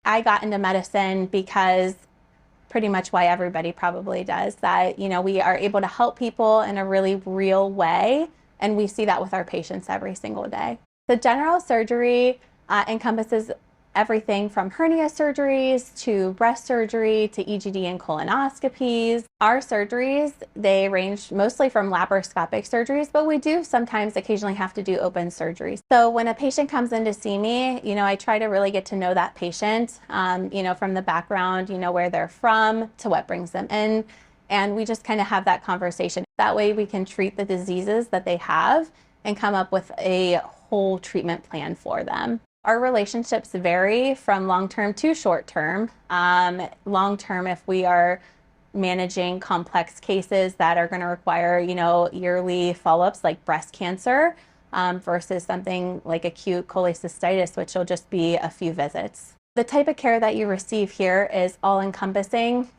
I got into medicine because pretty much why everybody probably does, that, we are able to help people in a really real way. And we see that with our patients every single day. The general surgery encompasses everything from hernia surgeries to breast surgery to EGD and colonoscopies. Our surgeries, they range mostly from laparoscopic surgeries, but we do sometimes occasionally have to do open surgeries. So when a patient comes in to see me, I try to really get to know that patient, from the background, where they're from to what brings them in. And we just kind of have that conversation. That way we can treat the diseases that they have and come up with a whole treatment plan for them. Our relationships vary from long-term to short-term. Long-term, if we are managing complex cases that are going to require, yearly follow-ups like breast cancer, versus something like acute cholecystitis, which will just be a few visits. The type of care that you receive here is all-encompassing.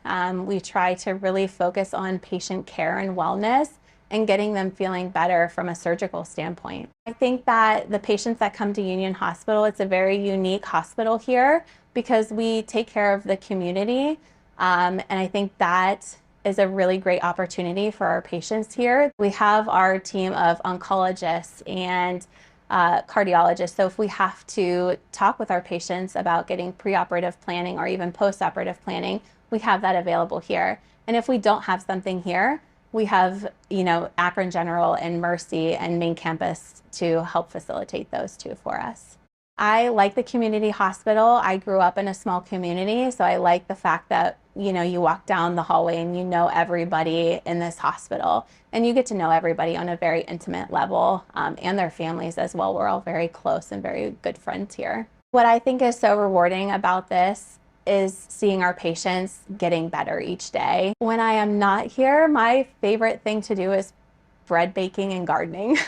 We try to really focus on patient care and wellness and getting them feeling better from a surgical standpoint. I think that the patients that come to Union Hospital, it's a very unique hospital here because we take care of the community. And I think that is a really great opportunity for our patients here. We have our team of oncologists and cardiologists. So if we have to talk with our patients about getting preoperative planning or even postoperative planning, we have that available here. And if we don't have something here, we have, Akron General and Mercy and main campus to help facilitate those two for us. I like the community hospital. I grew up in a small community, so I like the fact that, you walk down the hallway and you know everybody in this hospital, and you get to know everybody on a very intimate level, and their families as well. We're all very close and very good friends here. What I think is so rewarding about this is seeing our patients getting better each day. When I am not here, my favorite thing to do is bread baking and gardening.